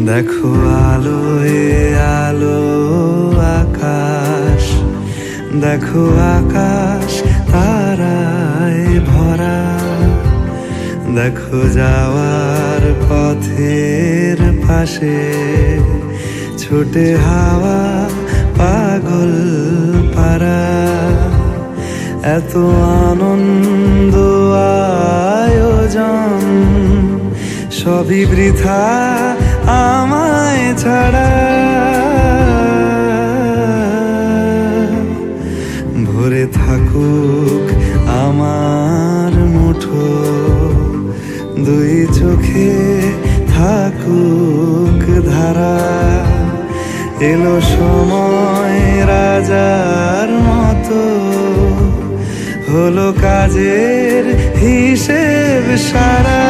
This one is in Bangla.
দেখো আলোয় আলো আকাশ, দেখো আকাশ তারায় ভরা, দেখো যাওয়ার পথের পাশে ছোটে হাওয়া পাগল পারা। এত আনন্দ আয়োজন সবই বৃথা আমায় ছাড়া। ভরে থাকুক আমার মুঠো, দুই চোখে থাকুক ধারা। এলো সময় রাজার মতো, হলো কাজের হিসেব সারা।